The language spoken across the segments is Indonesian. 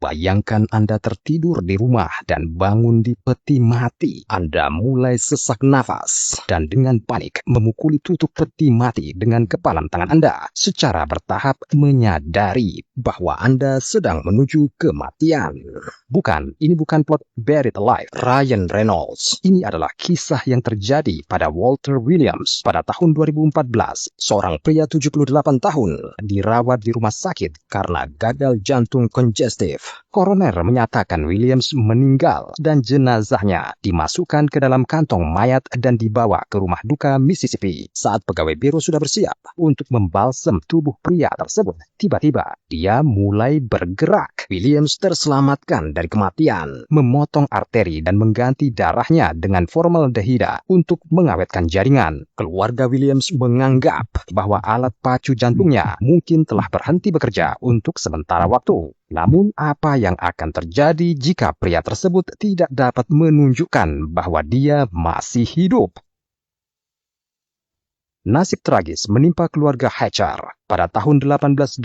Bayangkan Anda tertidur di rumah dan bangun di peti mati. Anda mulai sesak nafas dan dengan panik memukuli tutup peti mati dengan kepalan tangan Anda secara bertahap menyadari bahwa Anda sedang menuju kematian. Bukan, ini bukan plot Buried Alive Ryan Reynolds. Ini adalah kisah yang terjadi pada Walter Williams pada tahun 2014. Seorang pria 78 tahun dirawat di rumah sakit karena gagal jantung kongestif. Koroner menyatakan Williams meninggal dan jenazahnya dimasukkan ke dalam kantong mayat dan dibawa ke rumah duka Mississippi. Saat pegawai biro sudah bersiap untuk membalsem tubuh pria tersebut, tiba-tiba dia mulai bergerak. Williams terselamatkan dari kematian, memotong arteri dan mengganti darahnya dengan formaldehida untuk mengawetkan jaringan. Keluarga Williams menganggap bahwa alat pacu jantungnya mungkin telah berhenti bekerja untuk sementara waktu. Namun, apa yang akan terjadi jika pria tersebut tidak dapat menunjukkan bahwa dia masih hidup? Nasib tragis menimpa keluarga Hatcher. Pada tahun 1889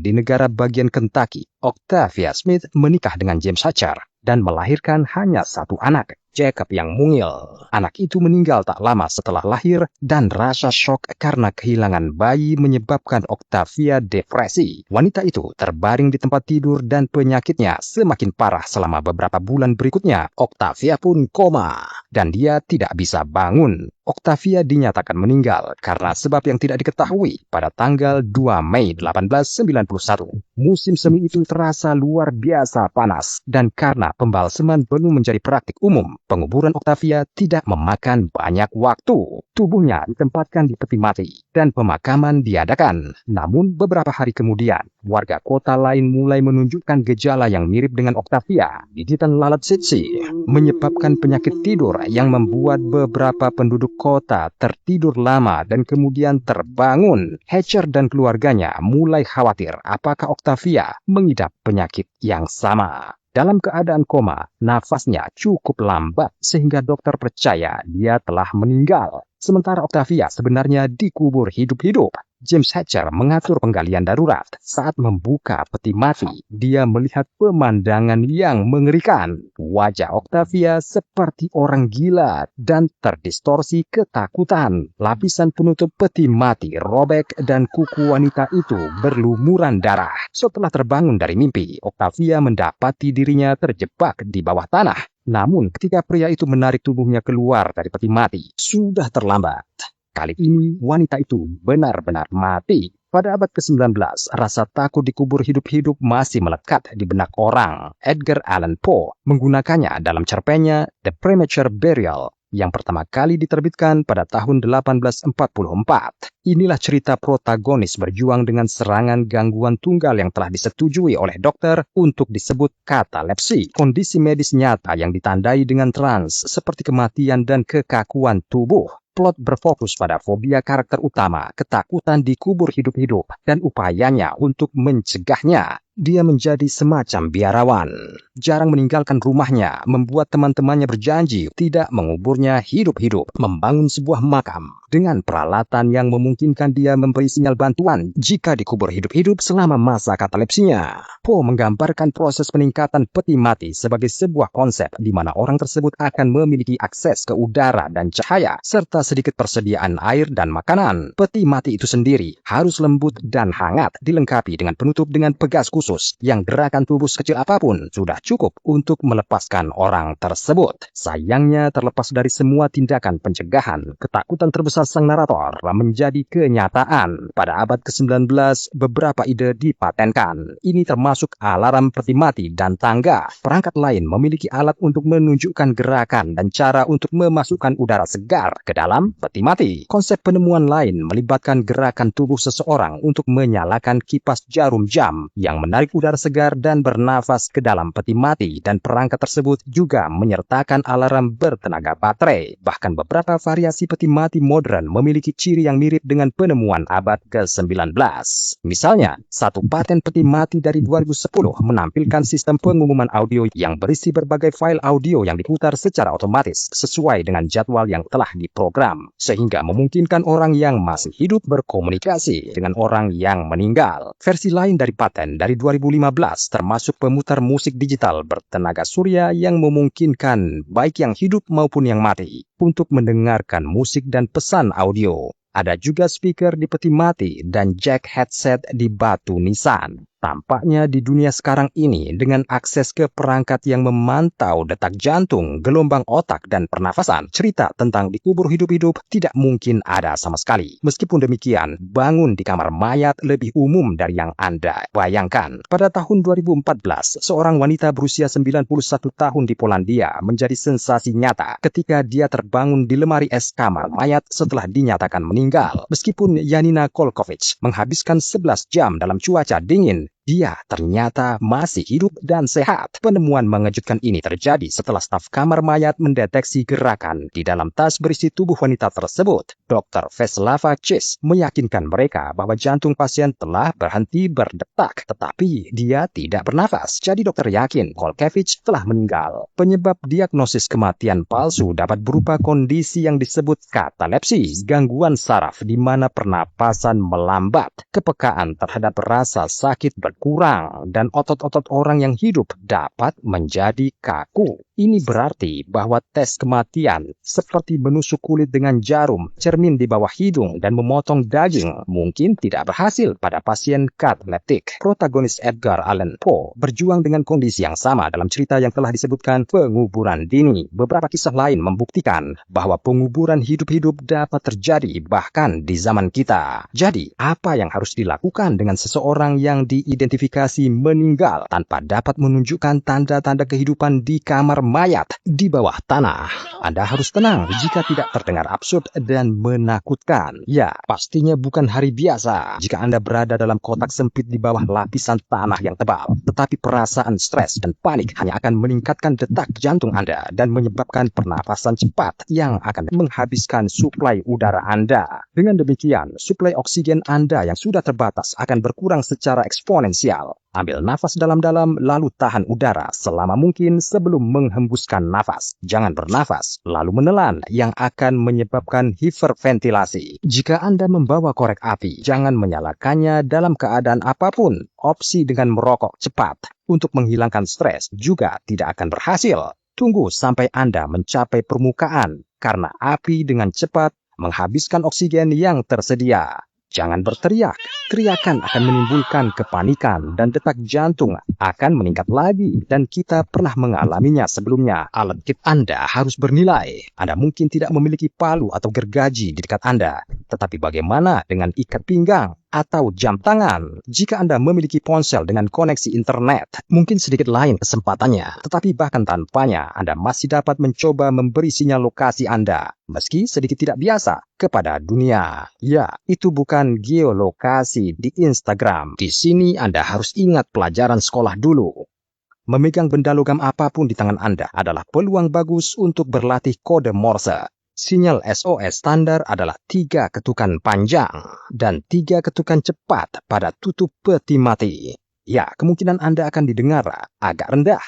di negara bagian Kentucky, Octavia Smith menikah dengan James Hatcher dan melahirkan hanya satu anak, Jacob yang mungil. Anak itu meninggal tak lama setelah lahir dan rasa syok karena kehilangan bayi menyebabkan Octavia depresi. Wanita itu terbaring di tempat tidur dan penyakitnya semakin parah selama beberapa bulan berikutnya. Octavia pun koma dan dia tidak bisa bangun. Octavia dinyatakan meninggal karena sebab yang tidak diketahui pada tanggal 2 Mei 1891. Musim semi itu terasa luar biasa panas dan karena pembalseman belum menjadi praktik umum, penguburan Octavia tidak memakan banyak waktu. Tubuhnya ditempatkan di peti mati dan pemakaman diadakan. Namun beberapa hari kemudian, warga kota lain mulai menunjukkan gejala yang mirip dengan Octavia. Gigitan lalat tsetse menyebabkan penyakit tidur yang membuat beberapa penduduk kota tertidur lama dan kemudian terbangun. Hatcher dan keluarganya mulai khawatir apakah Octavia mengidap penyakit yang sama. Dalam keadaan koma, nafasnya cukup lambat sehingga dokter percaya dia telah meninggal. Sementara Octavia sebenarnya dikubur hidup-hidup. James Hatcher mengatur penggalian darurat. Saat membuka peti mati, dia melihat pemandangan yang mengerikan. Wajah Octavia seperti orang gila dan terdistorsi ketakutan. Lapisan penutup peti mati robek dan kuku wanita itu berlumuran darah. Setelah terbangun dari mimpi, Octavia mendapati dirinya terjebak di bawah tanah. Namun ketika pria itu menarik tubuhnya keluar dari peti mati, sudah terlambat. Kali ini wanita itu benar-benar mati. Pada abad ke-19, rasa takut dikubur hidup-hidup masih melekat di benak orang. Edgar Allan Poe menggunakannya dalam cerpennya The Premature Burial yang pertama kali diterbitkan pada tahun 1844. Inilah cerita protagonis berjuang dengan serangan gangguan tunggal yang telah disetujui oleh dokter untuk disebut katalepsi, kondisi medis nyata yang ditandai dengan trans seperti kematian dan kekakuan tubuh. Plot berfokus pada fobia karakter utama, ketakutan dikubur hidup-hidup, dan upayanya untuk mencegahnya. Dia menjadi semacam biarawan. Jarang meninggalkan rumahnya, membuat teman-temannya berjanji tidak menguburnya hidup-hidup. Membangun sebuah makam dengan peralatan yang memungkinkan dia memberi sinyal bantuan jika dikubur hidup-hidup selama masa katalepsinya. Poe menggambarkan proses peningkatan peti mati sebagai sebuah konsep di mana orang tersebut akan memiliki akses ke udara dan cahaya, serta sedikit persediaan air dan makanan. Peti mati itu sendiri harus lembut dan hangat, dilengkapi dengan penutup dengan pegas khusus yang gerakan tubuh sekecil apapun sudah cukup untuk melepaskan orang tersebut. Sayangnya, terlepas dari semua tindakan pencegahan, ketakutan terbesar sang narator menjadi kenyataan. Pada abad ke-19, beberapa ide dipatenkan. Ini termasuk alarm peti mati dan tangga. Perangkat lain memiliki alat untuk menunjukkan gerakan dan cara untuk memasukkan udara segar ke dalam peti mati. Konsep penemuan lain melibatkan gerakan tubuh seseorang untuk menyalakan kipas jarum jam yang menarik udara segar dan bernafas ke dalam peti mati, dan perangkat tersebut juga menyertakan alarm bertenaga baterai. Bahkan beberapa variasi peti mati modern memiliki ciri yang mirip dengan penemuan abad ke-19. Misalnya, satu paten peti mati dari 2010 menampilkan sistem pengumuman audio yang berisi berbagai file audio yang diputar secara otomatis sesuai dengan jadwal yang telah diprogram, sehingga memungkinkan orang yang masih hidup berkomunikasi dengan orang yang meninggal. Versi lain dari paten dari 2015, termasuk pemutar musik digital bertenaga surya yang memungkinkan baik yang hidup maupun yang mati untuk mendengarkan musik dan pesan audio. Ada juga speaker di peti mati dan jack headset di batu nisan. Tampaknya di dunia sekarang ini, dengan akses ke perangkat yang memantau detak jantung, gelombang otak, dan pernafasan, cerita tentang dikubur hidup-hidup tidak mungkin ada sama sekali. Meskipun demikian, bangun di kamar mayat lebih umum dari yang Anda bayangkan. Pada tahun 2014, seorang wanita berusia 91 tahun di Polandia menjadi sensasi nyata ketika dia terbangun di lemari es kamar mayat setelah dinyatakan meninggal. Meskipun Janina Kolkovic menghabiskan 11 jam dalam cuaca dingin, dia ternyata masih hidup dan sehat. Penemuan mengejutkan ini terjadi setelah staf kamar mayat mendeteksi gerakan di dalam tas berisi tubuh wanita tersebut. Dr. Veslava Cis meyakinkan mereka bahwa jantung pasien telah berhenti berdetak, tetapi dia tidak bernafas. Jadi dokter yakin Kolkovic telah meninggal. Penyebab diagnosis kematian palsu dapat berupa kondisi yang disebut katalepsi, gangguan saraf di mana pernapasan melambat, kepekaan terhadap rasa sakit berkurang, dan otot-otot orang yang hidup dapat menjadi kaku. Ini berarti bahwa tes kematian seperti menusuk kulit dengan jarum, cermin di bawah hidung, dan memotong daging mungkin tidak berhasil pada pasien kataleptik. Protagonis Edgar Allan Poe berjuang dengan kondisi yang sama dalam cerita yang telah disebutkan penguburan dini. Beberapa kisah lain membuktikan bahwa penguburan hidup-hidup dapat terjadi bahkan di zaman kita. Jadi, apa yang harus dilakukan dengan seseorang yang diidentifikasi meninggal tanpa dapat menunjukkan tanda-tanda kehidupan di kamar mayat di bawah tanah? Anda harus tenang jika tidak terdengar absurd dan menakutkan. Ya, pastinya bukan hari biasa jika Anda berada dalam kotak sempit di bawah lapisan tanah yang tebal. Tetapi perasaan stres dan panik hanya akan meningkatkan detak jantung Anda dan menyebabkan pernapasan cepat yang akan menghabiskan suplai udara Anda. Dengan demikian, suplai oksigen Anda yang sudah terbatas akan berkurang secara eksponensial. Ambil nafas dalam-dalam lalu tahan udara selama mungkin sebelum menghembuskan nafas. Jangan bernafas lalu menelan yang akan menyebabkan hiperventilasi. Jika Anda membawa korek api, jangan menyalakannya dalam keadaan apapun. Opsi dengan merokok cepat untuk menghilangkan stres juga tidak akan berhasil. Tunggu sampai Anda mencapai permukaan karena api dengan cepat menghabiskan oksigen yang tersedia. Jangan berteriak. Teriakan akan menimbulkan kepanikan dan detak jantung akan meningkat lagi, dan kita pernah mengalaminya sebelumnya. Alat kit Anda harus bernilai. Anda mungkin tidak memiliki palu atau gergaji di dekat Anda, tetapi bagaimana dengan ikat pinggang atau jam tangan? Jika Anda memiliki ponsel dengan koneksi internet, mungkin sedikit lain kesempatannya, tetapi bahkan tanpanya Anda masih dapat mencoba memberi sinyal lokasi Anda, meski sedikit tidak biasa, kepada dunia. Ya, itu bukan geolokasi di Instagram. Di sini Anda harus ingat pelajaran sekolah dulu. Memegang benda logam apapun di tangan Anda adalah peluang bagus untuk berlatih kode Morse. Sinyal SOS standar adalah 3 ketukan panjang dan 3 ketukan cepat pada tutup peti mati. Ya, kemungkinan Anda akan didengar agak rendah,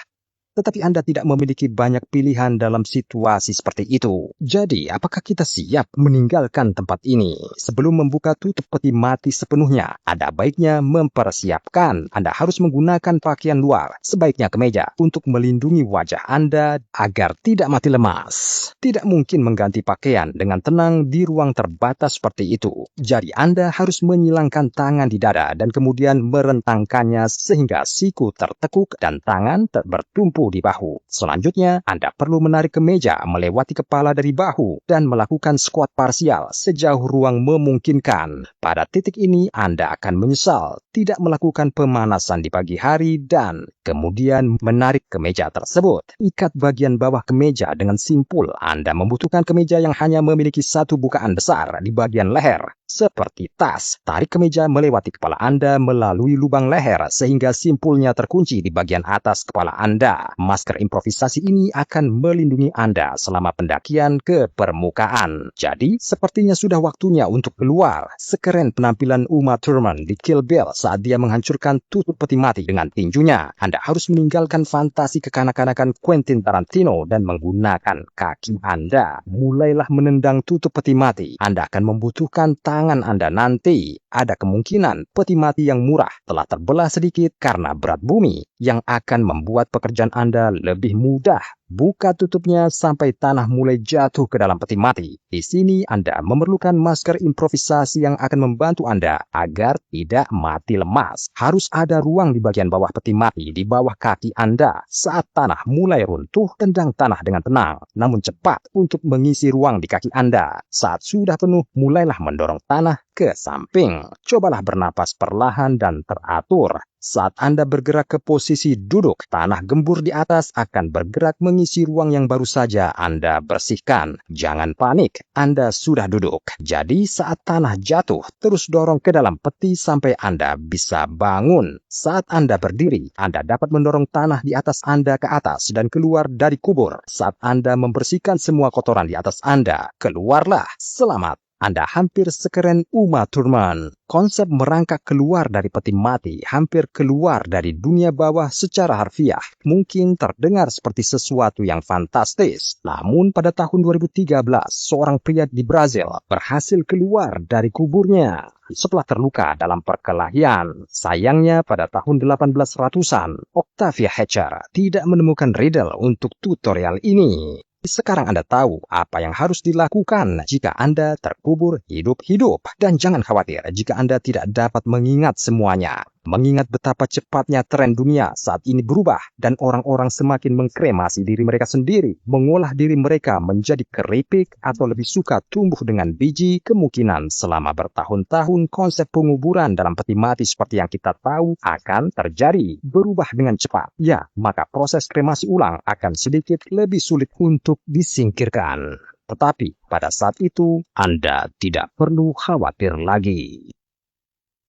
tetapi Anda tidak memiliki banyak pilihan dalam situasi seperti itu. Jadi, apakah kita siap meninggalkan tempat ini? Sebelum membuka tutup peti mati sepenuhnya, ada baiknya mempersiapkan. Anda harus menggunakan pakaian luar, sebaiknya kemeja, untuk melindungi wajah Anda agar tidak mati lemas. Tidak mungkin mengganti pakaian dengan tenang di ruang terbatas seperti itu. Jadi, Anda harus menyilangkan tangan di dada dan kemudian merentangkannya sehingga siku tertekuk dan tangan bertumpu di bahu. Selanjutnya, Anda perlu menarik kemeja melewati kepala dari bahu dan melakukan squat parsial sejauh ruang memungkinkan. Pada titik ini, Anda akan menyesal tidak melakukan pemanasan di pagi hari dan kemudian menarik kemeja tersebut. Ikat bagian bawah kemeja dengan simpul. Anda membutuhkan kemeja yang hanya memiliki satu bukaan besar di bagian leher, seperti tas. Tarik kemeja melewati kepala Anda melalui lubang leher sehingga simpulnya terkunci di bagian atas kepala Anda. Masker improvisasi ini akan melindungi Anda selama pendakian ke permukaan. Jadi, sepertinya sudah waktunya untuk keluar. Sekeren penampilan Uma Thurman di Kill Bill saat dia menghancurkan tutup peti mati dengan tinjunya. Anda harus meninggalkan fantasi kekanak-kanakan Quentin Tarantino dan menggunakan kaki Anda. Mulailah menendang tutup peti mati. Anda akan membutuhkan tangan Anda nanti. ada kemungkinan peti mati yang murah telah terbelah sedikit karena berat bumi yang akan membuat pekerjaan Anda lebih mudah. Buka tutupnya sampai tanah mulai jatuh ke dalam peti mati. Di sini Anda memerlukan masker improvisasi yang akan membantu Anda agar tidak mati lemas. Harus ada ruang di bagian bawah peti mati di bawah kaki Anda. Saat tanah mulai runtuh, tendang tanah dengan tenang, namun cepat untuk mengisi ruang di kaki Anda. Saat sudah penuh, mulailah mendorong tanah ke samping. Cobalah bernapas perlahan dan teratur. Saat Anda bergerak ke posisi duduk, tanah gembur di atas akan bergerak mengisi ruang yang baru saja Anda bersihkan. Jangan panik, Anda sudah duduk. Jadi saat tanah jatuh, terus dorong ke dalam peti sampai Anda bisa bangun. Saat Anda berdiri, Anda dapat mendorong tanah di atas Anda ke atas dan keluar dari kubur. Saat Anda membersihkan semua kotoran di atas Anda, keluarlah. Selamat. Anda hampir sekeren Uma Thurman. Konsep merangkak keluar dari peti mati, hampir keluar dari dunia bawah secara harfiah, mungkin terdengar seperti sesuatu yang fantastis. Namun pada tahun 2013, seorang pria di Brazil berhasil keluar dari kuburnya setelah terluka dalam perkelahian. Sayangnya pada tahun 1800-an, Octavia Hatcher tidak menemukan riddle untuk tutorial ini. Sekarang Anda tahu apa yang harus dilakukan jika Anda terkubur hidup-hidup. Dan jangan khawatir jika Anda tidak dapat mengingat semuanya. Mengingat betapa cepatnya tren dunia saat ini berubah dan orang-orang semakin mengkremasi diri mereka sendiri, mengolah diri mereka menjadi keripik atau lebih suka tumbuh dengan biji, kemungkinan selama bertahun-tahun konsep penguburan dalam peti mati seperti yang kita tahu akan terjadi, berubah dengan cepat. Ya, maka proses kremasi ulang akan sedikit lebih sulit untuk disingkirkan. Tetapi pada saat itu Anda tidak perlu khawatir lagi.